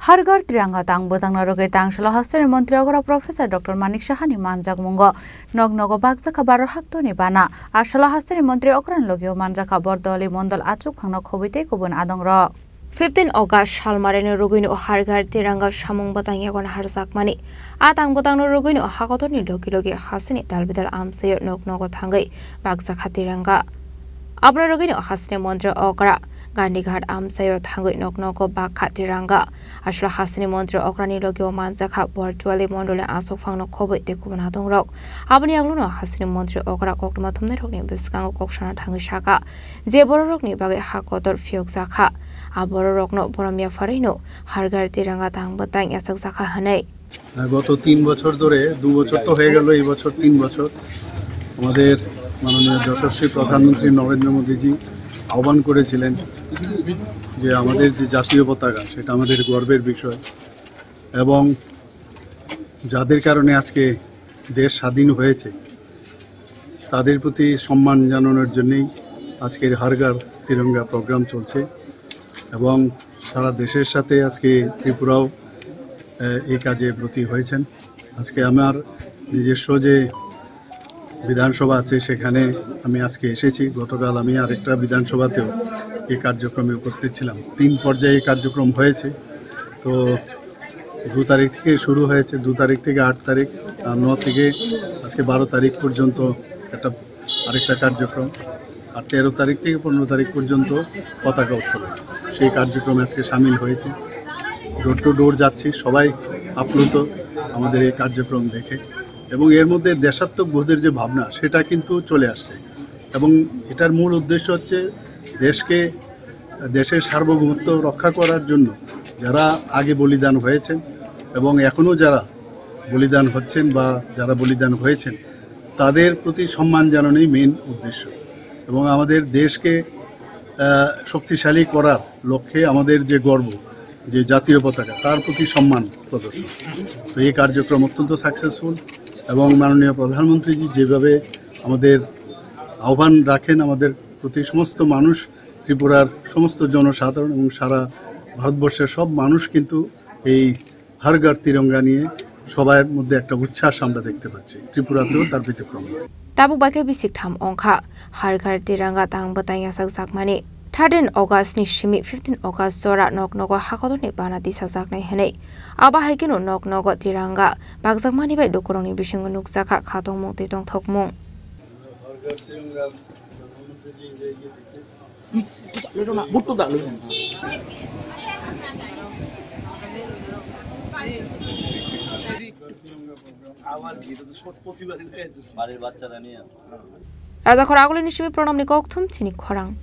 Hargar Tiranga Tang Botang Roge Tang Shalahastan Montri Agora Professor Dr. Manik Shahani Manjak Mungo Nognogo Bagzaka Baro Haktoni Bana Ashalahastan Montri Okran Logio Manjaka Bordoli Mondal Achuk Hano Kobite Kubun Adongro 15 August Halmarene Rugino Hargar Tiranga Shamung Batang Yagon Harzakmani Atang Botang Rugino Hakotoni Loki Hasini Talbidal Amsayo Nognogo Tangai Bagzaka Tiranga Abra Rugino Hasne Montri Okra Gandighat Amsayo Tangai Nognogo Bakha Tiranga Ashla Hasni Montri Okrani Logio Manzaka Bortuali Mondole Asok Fangno Kobe de Kubanadong Rock Abani Agluno Hasni Montri Okra Kokmatum Nerogni Biskango Kokshana Tangishaka Zeborokni Bage Hakotor Fiokzaka Aborokno Boromia Farino Hargar Tiranga Tang Batang Yasak Zaka Hane গত 3 বছর ধরে 2 বছর তো হয়ে গেল এই বছর 3 বছর আমাদের মাননীয় যশস্বী প্রধানমন্ত্রী নরেন্দ্র মোদীজি আহ্বান করেছিলেন যে আমাদের যে জাতীয় পতাকা সেটা আমাদের গর্বের বিষয় এবং যাদের কারণে আজকে দেশ স্বাধীন হয়েছে তাদের প্রতি সম্মান জানানোর জন্যই আজকের হারগার তিরঙ্গা প্রোগ্রাম চলছে এবং সারা দেশের সাথে আজকে ত্রিপুরাও এই কাজে ব্রতী হয়েছেন আজকে আমার নিজস্ব যে বিধানসভা আছে সেখানে আমি আজকে এসেছি গতকাল আমি আরেকটা বিধানসভাতেও এই কার্যক্রমে উপস্থিত ছিলাম 3 পর্যায়ে এই কার্যক্রম হয়েছে তো 2 তারিখ থেকে শুরু হয়েছে 2 তারিখ থেকে 8 তারিখ আর 9 থেকে আজকে 12 তারিখ পর্যন্ত একটা আরেকটা কার্যক্রম আর 13 তারিখ থেকে 15 তারিখ পর্যন্ত পতাকা উত্তোলন সেই কার্যক্রমে আজকে শামিল হয়েছে ডোর টু ডোর যাচ্ছি সবাই আপ্লুত আমাদের এই কার্যক্রম দেখে এবং এর মধ্যে দেশাত্মবোধের যে ভাবনা সেটা কিন্তু চলে আসছে এবং এটার মূল উদ্দেশ্য হচ্ছে দেশের সার্বভৌমত্ব রক্ষা করার জন্য যারা আগে বলিদান হয়েছেন এবং এখনও যারা বলিদান হচ্ছেন বা যারা বলিদান হয়েছেন তাদের প্রতি সম্মান জানানোই মেইন উদ্দেশ্য এবং আমাদের দেশকে শক্তিশালী করার লক্ষ্যে আমাদের যে গর্ব যে জাতীয় পতাকা তার প্রতি সম্মান প্রদর্শন তো এই কার্যক্রম অত্যন্ত সাকসেসফুল এবং মাননীয় প্রধানমন্ত্রীজি যেভাবে আমাদের আহ্বান রাখেন আমাদের প্রতি সমস্ত মানুষ ত্রিপুরার সমস্ত জনসাধারণ এবং সারা ভারতবর্ষের সব মানুষ কিন্তু এই হারগার তিরঙ্গা নিয়ে সবার মধ্যে একটা উচ্ছ্বাস আমরা দেখতে পাচ্ছি ত্রিপুরাতেও তার ব্যতিক্রম Tabu Bake Bisik Tam Onka Hargar Tiranga Tang Batang Yasak Zakmani 13 August ni Shimi 15 August Zora Nognogo Hakotoni Bana Disazak Nai Hene Aba Haikino Nognogo Tiranga Bagzakmani Bai Dokoroni Bishingo Nukzaka Khatong Mong Titong Thokmong Raja Khoraguli Nishimi Pronom Nikok Thum Chinik Khorang